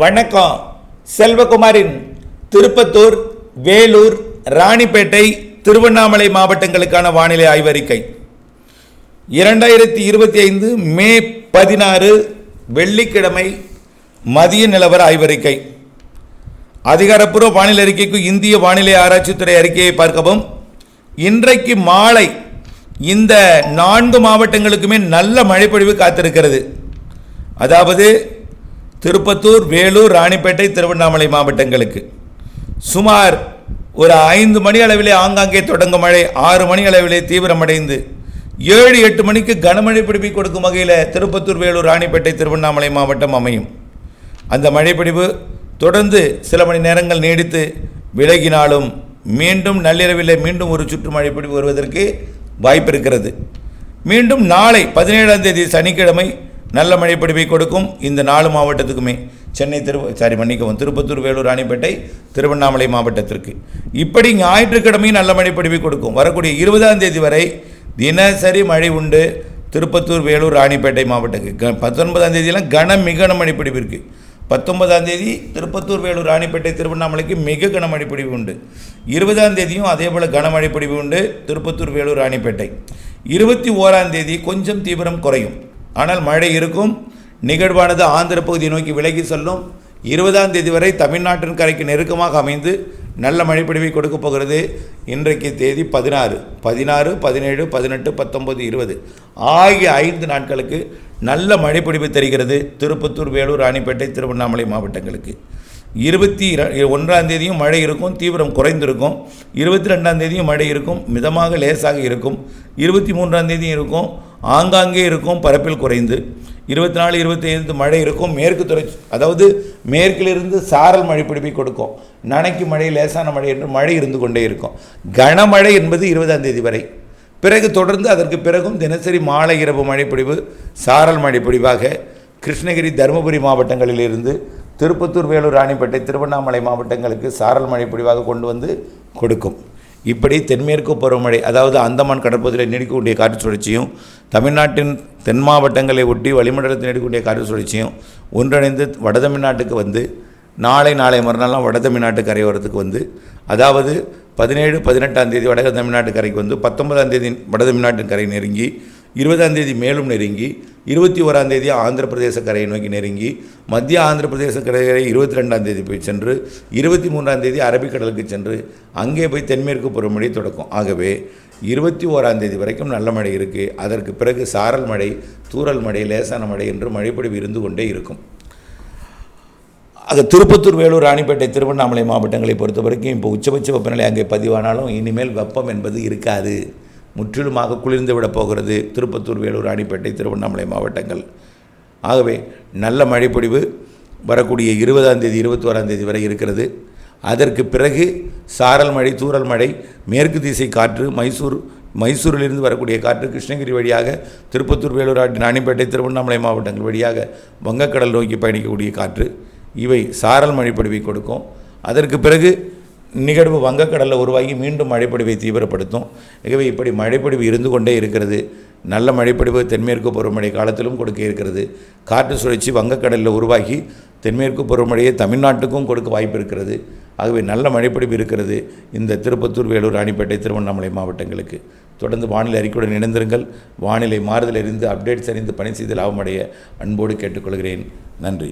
வணக்கம். செல்வகுமாரின் திருப்பத்தூர், வேலூர், ராணிப்பேட்டை, திருவண்ணாமலை மாவட்டங்களுக்கான வானிலை ஆய்வறிக்கை 2025 மே 16 வெள்ளிக்கிழமை மதிய நிலவர ஆய்வறிக்கை. அதிகாரப்பூர்வ வானிலை அறிக்கைக்கு இந்திய வானிலை ஆராய்ச்சித்துறை அறிக்கையை பார்க்கவும். இன்றைக்கு மாலை இந்த 4 மாவட்டங்களுக்குமே நல்ல மழைப்பொழிவு காத்திருக்கிறது. அதாவது திருப்பத்தூர், வேலூர், ராணிப்பேட்டை, திருவண்ணாமலை மாவட்டங்களுக்கு சுமார் ஒரு 5 மணி அளவிலே ஆங்காங்கே தொடங்கும் மழை 6 மணி அளவிலே தீவிரமடைந்து 7-8 மணிக்கு கனமழை பிடிப்பை கொடுக்கும் வகையில் திருப்பத்தூர், வேலூர், ராணிப்பேட்டை, திருவண்ணாமலை மாவட்டம் அமையும். அந்த மழைப்பிடிப்பு தொடர்ந்து சில மணி நேரங்கள் நீடித்து விலகினாலும் மீண்டும் நள்ளிரவில் மீண்டும் ஒரு சுற்று மழைப்பிடிப்பு வருவதற்கு வாய்ப்பு இருக்கிறது. மீண்டும் நாளை 17ஆம் தேதி சனிக்கிழமை நல்ல மழைப்பிடிப்பை கொடுக்கும். இந்த 4 மாவட்டத்துக்குமே சென்னை, திருப்பத்தூர், வேலூர், ராணிப்பேட்டை, திருவண்ணாமலை மாவட்டத்திற்கு. இப்படி ஞாயிற்றுக்கிழமையும் நல்ல மழைப்பிடிப்பை கொடுக்கும். வரக்கூடிய 20ஆம் தேதி வரை தினசரி மழை உண்டு. திருப்பத்தூர், வேலூர், ராணிப்பேட்டை மாவட்டத்துக்கு 19ஆம் தேதியெல்லாம் மிக கனமழைப்பிடிப்பு இருக்குது. 19ஆம் தேதி திருப்பத்தூர், வேலூர், ராணிப்பேட்டை, திருவண்ணாமலைக்கு மிக கனமழைப்பிடிப்பு உண்டு. 20ஆம் தேதியும் அதே போல் கனமழைப்பிடிப்பு உண்டு திருப்பத்தூர், வேலூர், ராணிப்பேட்டை. 21ஆம் தேதி கொஞ்சம் தீவிரம் குறையும், ஆனால் மழை இருக்கும். நிகழ்வானது ஆந்திர பகுதியை நோக்கி விலகி செல்லும். 20ஆம் தேதி வரை தமிழ்நாட்டின் கரைக்கு நெருக்கமாக அமைந்து நல்ல மழைப்பிடிவை கொடுக்க போகிறது. இன்றைக்கு தேதி 16, 17, 18, 19, 20 ஆகிய 5 நாட்களுக்கு நல்ல மழைப்பிடிவு தெரிகிறது திருப்பத்தூர், வேலூர், ராணிப்பேட்டை, திருவண்ணாமலை மாவட்டங்களுக்கு. 21ஆம் தேதியும் மழை இருக்கும், தீவிரம் குறைந்திருக்கும். 22ஆம் தேதியும் மழை இருக்கும், மிதமாக லேசாக இருக்கும். 23ஆம் தேதியும் இருக்கும், ஆங்காங்கே இருக்கும், பரப்பில் குறைந்து. 24, 25 மழை இருக்கும். மேற்கு தொடர்ச்சி, அதாவது மேற்கிலிருந்து சாரல் மழை பிடிப்பை கொடுக்கும். நனைக்கு மழை, லேசான மழை என்று மழை இருந்து கொண்டே இருக்கும். கனமழை என்பது 20ஆம் தேதி வரை. பிறகு தொடர்ந்து அதற்கு பிறகும் தினசரி மாலை இரவு மழைப்பிடிவு சாரல் மழைப்பிடிவாக கிருஷ்ணகிரி, தருமபுரி மாவட்டங்களிலிருந்து திருப்பத்தூர், வேலூர், ராணிப்பேட்டை, திருவண்ணாமலை மாவட்டங்களுக்கு சாரல் மழைப்பிடிவாக கொண்டு வந்து கொடுக்கும். இப்படி தென்மேற்கு பருவமழை, அதாவது அந்தமான் கடற்பகுதியில் நீடிக்கக்கூடிய காற்று சுழற்சியும் தமிழ்நாட்டின் தென் மாவட்டங்களை ஒட்டி வளிமண்டலத்தில் நீடிக்கக்கூடிய காற்று சுழற்சியும் ஒன்றிணைந்து வட தமிழ்நாட்டுக்கு வந்து நாளை மறுநாள்லாம் வட தமிழ்நாட்டு கரையோரத்துக்கு வந்து, அதாவது 17, 18ஆம் தேதி வட தமிழ்நாட்டு கரைக்கு வந்து 19ஆம் தேதி வட தமிழ்நாட்டின் கரை நெருங்கி 20ஆம் தேதி மேலும் நெருங்கி 21ஆம் தேதி ஆந்திர பிரதேச கரையை நோக்கி நெருங்கி மத்திய ஆந்திர பிரதேச கரையை 22ஆம் தேதி போய் சென்று 23ஆம் தேதி அரபிக்கடலுக்கு சென்று அங்கே போய் தென்மேற்கு பருவமழை தொடக்கும். ஆகவே 21ஆம் தேதி வரைக்கும் நல்ல மழை இருக்குது. அதற்கு பிறகு சாரல் மழை, தூறல் மழை, லேசான மழை என்று மழைப்பொழிவு இருந்து கொண்டே இருக்கும். ஆக திருப்பத்தூர், வேலூர், ராணிப்பேட்டை, திருவண்ணாமலை மாவட்டங்களை பொறுத்த வரைக்கும் இப்போ உச்சபட்ச வெப்பநிலை அங்கே பதிவானாலும் இனிமேல் வெப்பம் என்பது இருக்காது. முற்றிலுமாக குளிர்ந்து விட போகிறது திருப்பத்தூர், வேலூர், ராணிப்பேட்டை, திருவண்ணாமலை மாவட்டங்கள். ஆகவே நல்ல மழைப்பொழிவு வரக்கூடிய 20ஆம் தேதி 21ஆம் தேதி வரை இருக்கிறது. அதற்கு பிறகு சாரல் மழை, தூறல் மழை, மேற்கு திசை காற்று, மைசூரிலிருந்து வரக்கூடிய காற்று கிருஷ்ணகிரி வழியாக திருப்பத்தூர், வேலூர், ராணிப்பேட்டை, திருவண்ணாமலை மாவட்டங்கள் வழியாக வங்கக்கடல் நோக்கி பயணிக்கக்கூடிய காற்று, இவை சாரல் மழைப்பொழிவை கொடுக்கும். அதற்கு பிறகு நிகழ்வு வங்கக்கடலில் உருவாகி மீண்டும் மழைப்பொழிவை தீவிரப்படுத்தும். ஆகவே இப்படி மழைப்பொழிவு இருந்து கொண்டே இருக்கிறது. நல்ல மழைப்பொழிவு தென்மேற்கு பருவமழை காலத்திலும் கொடுக்க இருக்கிறது. காற்று சுழற்சி வங்கக்கடலில் உருவாகி தென்மேற்கு பருவமழையை தமிழ்நாட்டுக்கும் கொடுக்க வாய்ப்பு இருக்கிறது. ஆகவே நல்ல மழைப்பொழிவு இருக்கிறது இந்த திருப்பத்தூர், வேலூர், ராணிப்பேட்டை, திருவண்ணாமலை மாவட்டங்களுக்கு. தொடர்ந்து வானிலை அறிக்கையுடன் இணைந்திருங்கள். வானிலை மாறுதல் அறிந்து அப்டேட்ஸ் அறிந்து பணி செய்து லாபமடைய அன்போடு கேட்டுக்கொள்கிறேன். நன்றி.